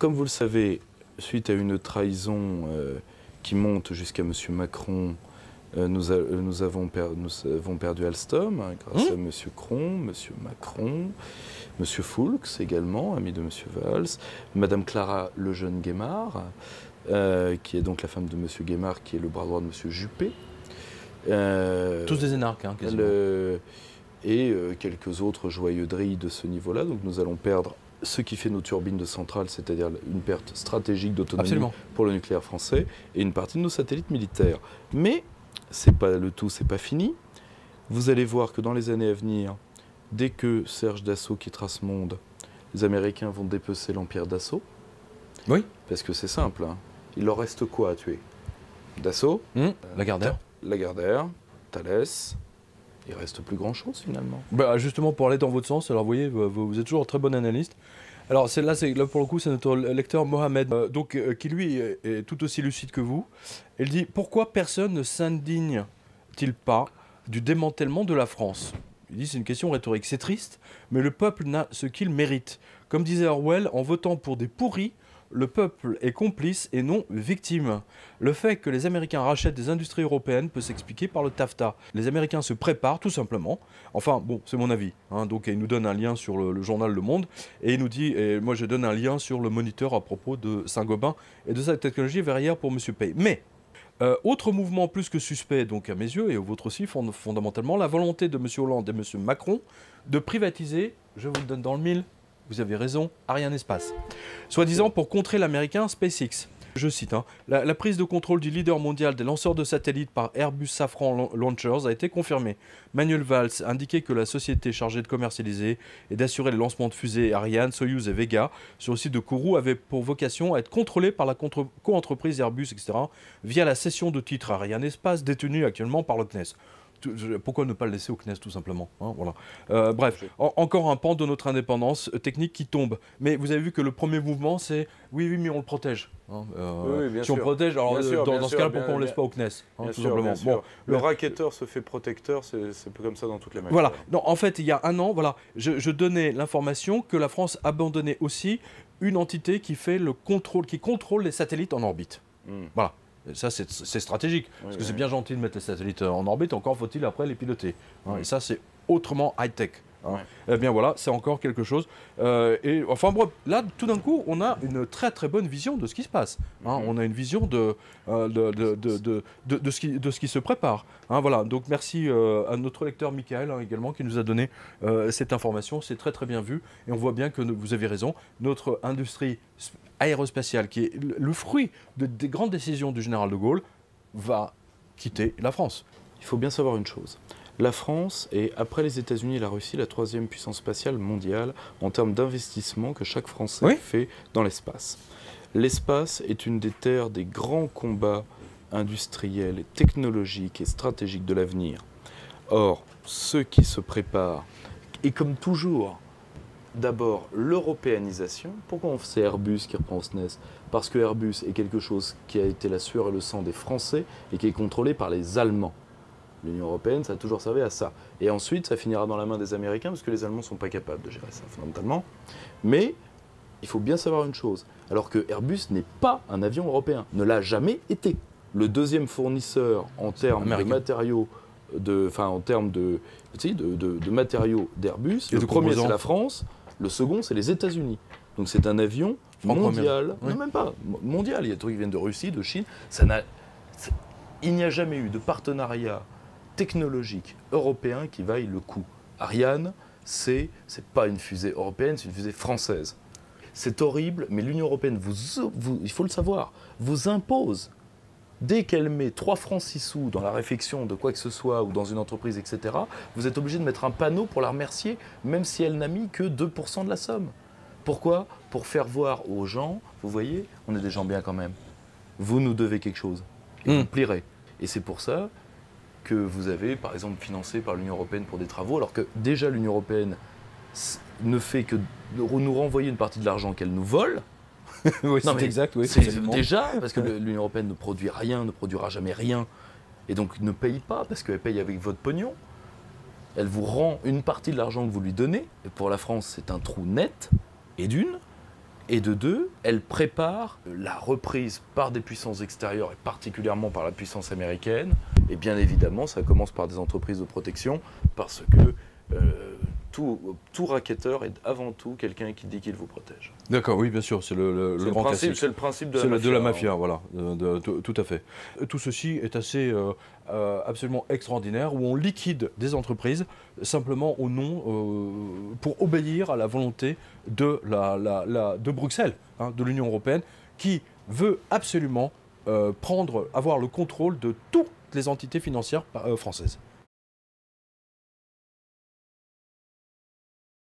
comme vous le savez, suite à une trahison qui monte jusqu'à M. Macron, nous avons perdu Alstom grâce à M. Cron, M. Macron, M. Foulx également, ami de M. Valls, Mme Clara Lejeune-Guémard, qui est donc la femme de M. Guémard, qui est le bras droit de M. Juppé. Tous des énarques, hein, quasiment. Et quelques autres joyeuderies de ce niveau-là. Donc nous allons perdre ce qui fait nos turbines de centrales, c'est-à-dire une perte stratégique d'autonomie pour le nucléaire français, et une partie de nos satellites militaires. Mais c'est pas le tout, c'est pas fini. Vous allez voir que dans les années à venir, dès que Serge Dassault quittera ce monde, les Américains vont dépecer l'empire Dassault. Oui. Parce que c'est simple, hein. Il leur reste quoi à tuer? Dassault, Lagardère, Thales. Il reste plus grand-chose finalement. Bah, justement, pour aller dans votre sens, alors vous voyez, vous êtes toujours un très bon analyste. Alors là pour le coup, c'est notre lecteur Mohamed, qui lui est tout aussi lucide que vous. Il dit: pourquoi personne ne s'indigne-t-il pas du démantèlement de la France? Il dit: c'est une question rhétorique. C'est triste, mais le peuple n'a ce qu'il mérite. Comme disait Orwell, en votant pour des pourris, le peuple est complice et non victime. Le fait que les Américains rachètent des industries européennes peut s'expliquer par le TAFTA. Les Américains se préparent tout simplement. Enfin, bon, c'est mon avis. Hein. Donc, il nous donne un lien sur le journal Le Monde. Et il nous dit, et moi je donne un lien sur le Moniteur à propos de Saint-Gobain et de sa technologie verrière pour M. Pay. Mais, autre mouvement plus que suspect, donc à mes yeux, et au vôtre aussi, fondamentalement, la volonté de M. Hollande et M. Macron de privatiser, je vous le donne dans le mille, vous avez raison, Ariane Espace. Soi-disant pour contrer l'américain SpaceX. Je cite, hein, la prise de contrôle du leader mondial des lanceurs de satellites par Airbus Safran Launchers a été confirmée. Manuel Valls a indiqué que la société chargée de commercialiser et d'assurer le lancement de fusées Ariane, Soyuz et Vega sur le site de Kourou avait pour vocation à être contrôlée par la co-entreprise Airbus, etc., via la cession de titres Ariane Espace détenue actuellement par le CNES. Pourquoi ne pas le laisser au CNES tout simplement, hein, voilà. Bref, encore un pan de notre indépendance technique qui tombe. Mais vous avez vu que le premier mouvement, c'est oui, mais on le protège. Hein, oui, si on le protège, alors dans ce cas-là, pourquoi on ne laisse pas au CNES, hein, tout simplement. Bon, le racketteur se fait protecteur, c'est comme ça dans toutes les matières. Voilà. Non, en fait, il y a un an, voilà, je donnais l'information que la France abandonnait aussi une entité qui fait le contrôle, qui contrôle les satellites en orbite. Voilà. Et ça, c'est stratégique, parce que c'est bien gentil de mettre les satellites en orbite, encore faut-il après les piloter. Hein, et ça, c'est autrement high-tech. Hein. Eh bien voilà, c'est encore quelque chose. Et enfin bref, là, tout d'un coup, on a une très très bonne vision de ce qui se passe. Hein. On a une vision de ce qui se prépare. Hein, voilà, donc merci à notre lecteur Michael, hein, également, qui nous a donné cette information. C'est très très bien vu, et on voit bien que vous avez raison. Notre industrie aérospatiale, qui est le fruit des grandes décisions du général de Gaulle, va quitter la France. Il faut bien savoir une chose. La France est, après les États-Unis et la Russie, la troisième puissance spatiale mondiale en termes d'investissement que chaque Français fait dans l'espace. L'espace est une des terres des grands combats industriels, et technologiques et stratégiques de l'avenir. Or, ceux qui se préparent, et comme toujours, d'abord l'européanisation. Pourquoi c'est Airbus qui reprend au SNES? Parce que Airbus est quelque chose qui a été la sueur et le sang des Français et qui est contrôlé par les Allemands. L'Union européenne, ça a toujours servi à ça. Et ensuite, ça finira dans la main des Américains parce que les Allemands ne sont pas capables de gérer ça fondamentalement. Mais il faut bien savoir une chose, alors que Airbus n'est pas un avion européen, ne l'a jamais été. Le deuxième fournisseur en termes de matériaux, en termes de matériaux d'Airbus, le premier c'est la France, le second c'est les États-Unis. Donc c'est un avion mondial, non même pas mondial, il y a des trucs qui viennent de Russie, de Chine, il n'y a jamais eu de partenariat technologique européen qui vaille le coup. Ariane, c'est pas une fusée européenne, c'est une fusée française. C'est horrible, mais l'Union européenne, il faut le savoir, vous impose, dès qu'elle met 3 francs 6 sous dans la réfection de quoi que ce soit, ou dans une entreprise, etc., vous êtes obligé de mettre un panneau pour la remercier, même si elle n'a mis que 2% de la somme. Pourquoi? Pour faire voir aux gens, vous voyez, on est des gens bien quand même, vous nous devez quelque chose, et vous plierez. Et c'est pour ça que vous avez, par exemple, financé par l'Union européenne pour des travaux, alors que déjà l'Union européenne ne fait que nous renvoyer une partie de l'argent qu'elle nous vole. Oui, c'est exact. Oui, c'est déjà, parce que l'Union européenne ne produit rien, ne produira jamais rien, et donc ne paye pas, parce qu'elle paye avec votre pognon. Elle vous rend une partie de l'argent que vous lui donnez, et pour la France, c'est un trou net, et d'une. Et de deux, elle prépare la reprise par des puissances extérieures et particulièrement par la puissance américaine. Et bien évidemment, ça commence par des entreprises de protection parce que tout racketteur est avant tout quelqu'un qui dit qu'il vous protège. D'accord, oui, bien sûr, c'est le grand classique. C'est le principe de la mafia. Voilà, tout à fait. Tout ceci est assez absolument extraordinaire, où on liquide des entreprises simplement au nom, pour obéir à la volonté de Bruxelles, hein, de l'Union européenne, qui veut absolument avoir le contrôle de toutes les entités financières françaises.